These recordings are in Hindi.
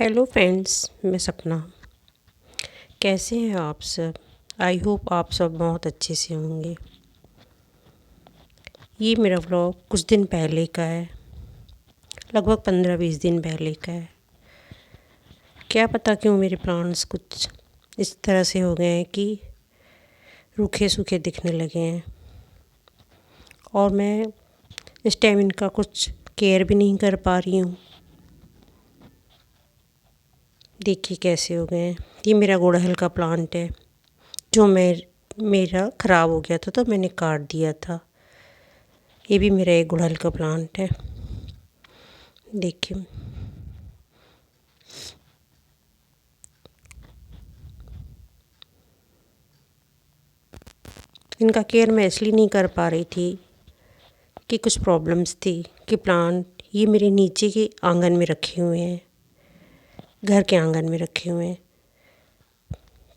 हेलो फ्रेंड्स, मैं सपना। कैसे हैं आप सब? आई होप आप सब बहुत अच्छे से होंगे। ये मेरा व्लॉग कुछ दिन पहले का है, लगभग 15-20 दिन पहले का है। क्या पता क्यों मेरे प्लान्स कुछ इस तरह से हो गए हैं कि रूखे सूखे दिखने लगे हैं, और मैं इस टाइम इनका कुछ केयर भी नहीं कर पा रही हूँ। देखिए कैसे हो गए हैं। ये मेरा गुड़हल का प्लांट है जो मेरा ख़राब हो गया था तो मैंने काट दिया था। ये भी मेरा एक गुड़हल का प्लांट है। देखिए इनका केयर मैं इसलिए नहीं कर पा रही थी कि कुछ प्रॉब्लम्स थी कि प्लांट ये मेरे नीचे के आंगन में रखे हुए हैं, घर के आंगन में रखे हुए हैं।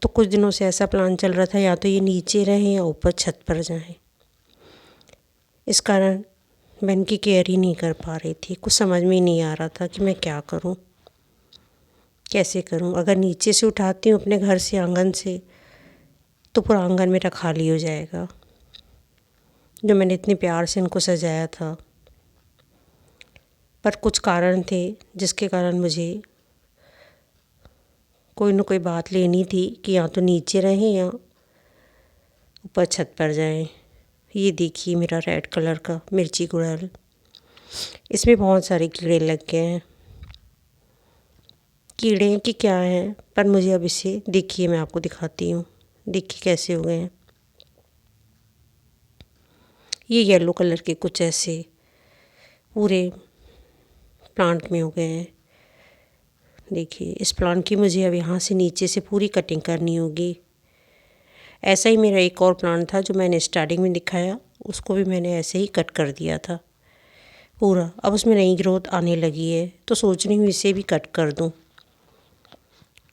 तो कुछ दिनों से ऐसा प्लान चल रहा था या तो ये नीचे रहें या ऊपर छत पर जाएं। इस कारण मैं इनकी केयर ही नहीं कर पा रही थी। कुछ समझ में ही नहीं आ रहा था कि मैं क्या करूं, कैसे करूं। अगर नीचे से उठाती हूँ अपने घर से, आंगन से, तो पूरा आंगन मेरा खाली हो जाएगा जो मैंने इतने प्यार से इनको सजाया था। पर कुछ कारण थे जिसके कारण मुझे कोई ना कोई बात लेनी थी कि या तो नीचे रहें या ऊपर छत पर जाएं। ये देखिए मेरा रेड कलर का मिर्ची गुड़हल, इसमें बहुत सारे कीड़े लग गए हैं। कीड़े कि क्या हैं, पर मुझे अब इसे देखिए मैं आपको दिखाती हूँ। देखिए कैसे हो गए हैं। ये येलो कलर के कुछ ऐसे पूरे प्लांट में हो गए हैं। देखिए इस प्लांट की मुझे अब यहाँ से नीचे से पूरी कटिंग करनी होगी। ऐसा ही मेरा एक और प्लांट था जो मैंने स्टार्टिंग में दिखाया, उसको भी मैंने ऐसे ही कट कर दिया था पूरा। अब उसमें नई ग्रोथ आने लगी है तो सोच रही हूँ इसे भी कट कर दूँ,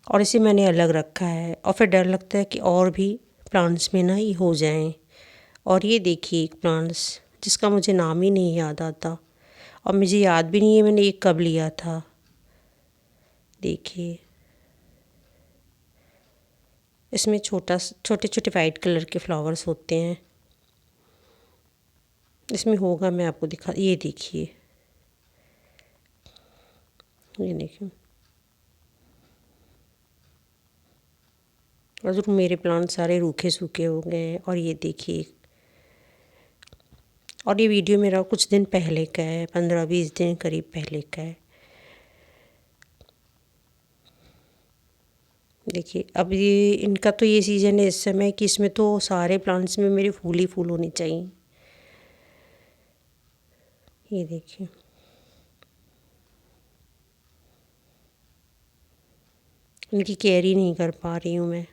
और इसे मैंने अलग रखा है। और फिर डर लगता है कि और भी प्लांट्स में ना ये हो जाएं। और ये देखिए एक प्लांट्स जिसका मुझे नाम ही नहीं याद आता, और मुझे याद भी नहीं है मैंने ये कब लिया था। देखिए इसमें छोटे छोटे वाइट कलर के फ्लावर्स होते हैं। इसमें होगा, मैं आपको दिखा, ये देखिए, ये देखिए। और जो मेरे प्लांट सारे रूखे सूखे हो गए हैं। और ये देखिए, और ये वीडियो मेरा कुछ दिन पहले का है, 15-20 दिन करीब पहले का है। देखिए अब ये इनका तो ये सीज़न है इस समय कि इसमें तो सारे प्लांट्स में मेरे फूल ही फूल होने चाहिए। ये देखिए इनकी केयर ही नहीं कर पा रही हूँ मैं,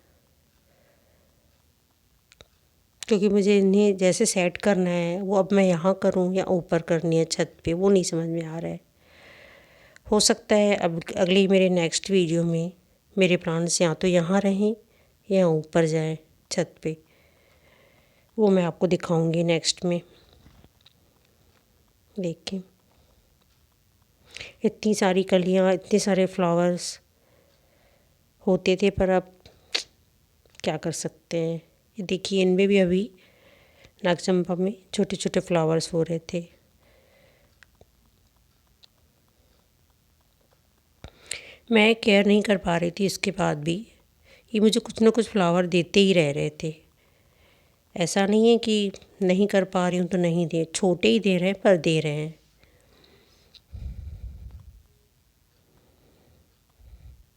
क्योंकि मुझे इन्हें जैसे सेट करना है वो अब मैं यहाँ करूँ या ऊपर करनी है छत पे, वो नहीं समझ में आ रहा है। हो सकता है अब अगली मेरे नेक्स्ट वीडियो में मेरे प्लांट्स या तो यहाँ रहें या ऊपर जाएं छत पे, वो मैं आपको दिखाऊंगी नेक्स्ट में। देखिए इतनी सारी कलियाँ, इतने सारे फ्लावर्स होते थे, पर अब क्या कर सकते हैं। ये देखिए इनमें भी अभी नागचंपा में छोटे छोटे फ्लावर्स हो रहे थे। मैं केयर नहीं कर पा रही थी, इसके बाद भी ये मुझे कुछ ना कुछ फ्लावर देते ही रह रहे थे। ऐसा नहीं है कि नहीं कर पा रही हूँ तो नहीं दे, छोटे ही दे रहे हैं पर दे रहे हैं।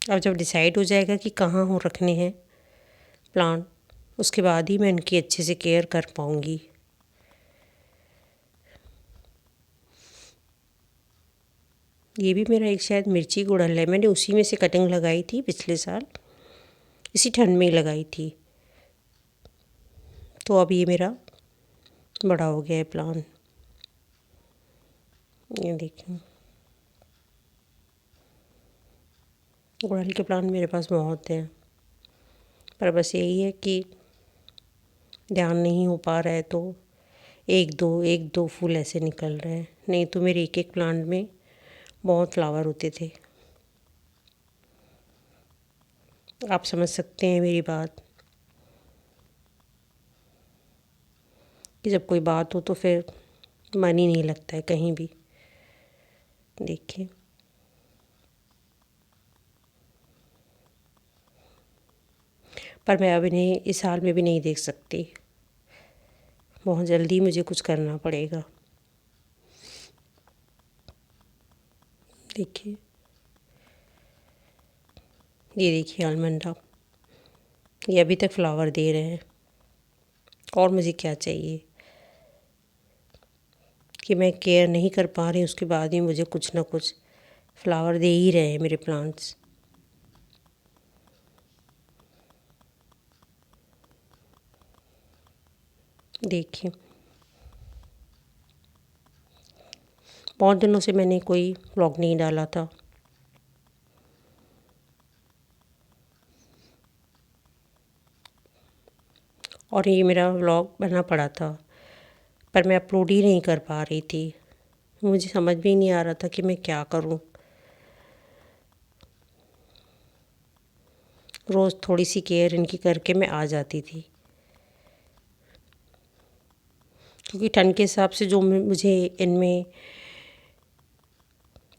अब जब डिसाइड हो जाएगा कि कहाँ हो रखने हैं प्लांट, उसके बाद ही मैं इनकी अच्छे से केयर कर पाऊँगी। ये भी मेरा एक शायद मिर्ची गुड़हल है, मैंने उसी में से कटिंग लगाई थी पिछले साल, इसी ठंड में ही लगाई थी। तो अब ये मेरा बड़ा हो गया है प्लांट। ये देखिए गुड़हल के प्लांट मेरे पास बहुत हैं, पर बस यही है कि ध्यान नहीं हो पा रहा है, तो एक दो फूल ऐसे निकल रहे हैं। नहीं तो मेरे एक एक प्लांट में बहुत फ्लावर होते थे। आप समझ सकते हैं मेरी बात कि जब कोई बात हो तो फिर मन ही नहीं लगता है कहीं भी। देखिए पर मैं अब इन्हें इस हाल में भी नहीं देख सकती, बहुत जल्दी मुझे कुछ करना पड़ेगा। देखिए ये देखिए आलमंडा, ये अभी तक फ्लावर दे रहे हैं और मुझे क्या चाहिए कि मैं केयर नहीं कर पा रही, उसके बाद भी मुझे कुछ ना कुछ फ्लावर दे ही रहे हैं मेरे प्लांट्स। देखिए बहुत दिनों से मैंने कोई व्लॉग नहीं डाला था, और ये मेरा व्लॉग बना पड़ा था पर मैं अपलोड ही नहीं कर पा रही थी। मुझे समझ भी नहीं आ रहा था कि मैं क्या करूं। रोज़ थोड़ी सी केयर इनकी करके मैं आ जाती थी, क्योंकि ठंड के हिसाब से जो मुझे इनमें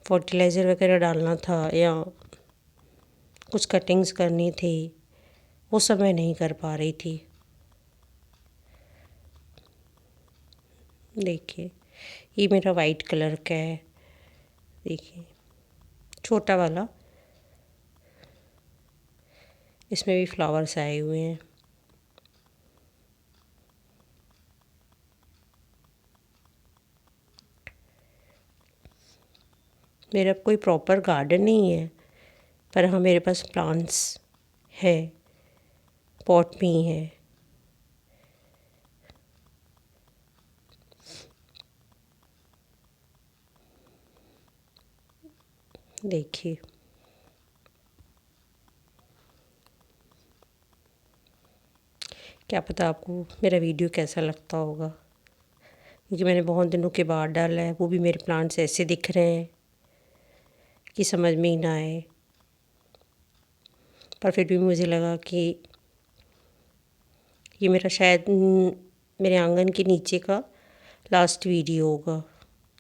फर्टिलाइज़र वगैरह डालना था या कुछ कटिंग्स करनी थी वो सब मैं नहीं कर पा रही थी। देखिए ये मेरा वाइट कलर का है, देखिए छोटा वाला, इसमें भी फ्लावर्स आए हुए हैं। मेरा कोई प्रॉपर गार्डन नहीं है पर हाँ मेरे पास प्लांट्स है, पॉट में ही है। देखिए क्या पता आपको मेरा वीडियो कैसा लगता होगा, क्योंकि मैंने बहुत दिनों के बाद डाला है, वो भी मेरे प्लांट्स ऐसे दिख रहे हैं कि समझ में ही ना आए। पर फिर भी मुझे लगा कि ये मेरा शायद मेरे आंगन के नीचे का लास्ट वीडियो होगा,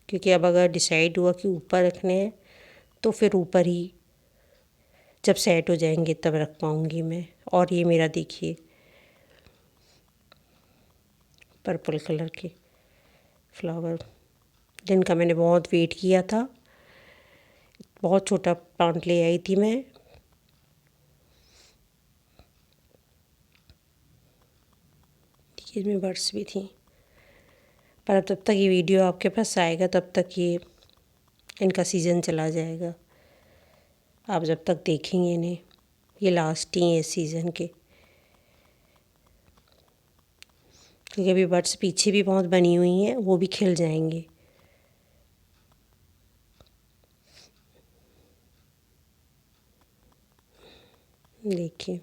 क्योंकि अब अगर डिसाइड हुआ कि ऊपर रखने हैं तो फिर ऊपर ही जब सेट हो जाएंगे तब रख पाऊँगी मैं। और ये मेरा देखिए पर्पल कलर के फ्लावर, जिनका मैंने बहुत वेट किया था, बहुत छोटा प्लांट ले आई थी मैं। देखिए इसमें बर्ड्स भी थी, पर अब तब तक ये वीडियो आपके पास आएगा तब तक ये इनका सीज़न चला जाएगा। आप जब तक देखेंगे इन्हें, ये लास्ट ही है सीज़न के, क्योंकि अभी बर्ड्स पीछे भी बहुत बनी हुई हैं, वो भी खिल जाएंगे। देखिए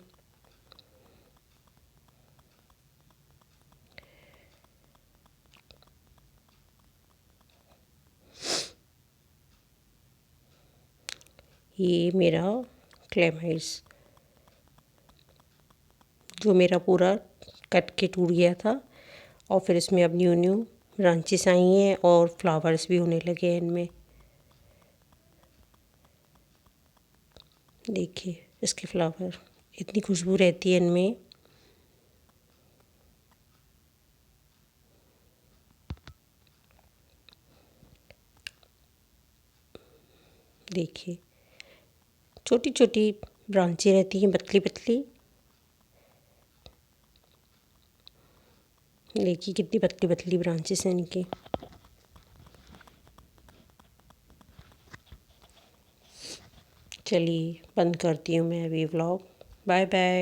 ये मेरा क्लेमाइड्स जो मेरा पूरा कट के टूट गया था, और फिर इसमें अब न्यू न्यू ब्रांचेस आई हैं और फ्लावर्स भी होने लगे हैं इनमें। देखिए इसके फ्लावर, इतनी खुशबू रहती है इनमें। देखिए छोटी छोटी ब्रांचें रहती हैं, पतली पतली। देखिए कितनी पतली पतली ब्रांचेस हैं इनकी। चलिए बंद करती हूँ मैं अभी व्लॉग। Bye bye.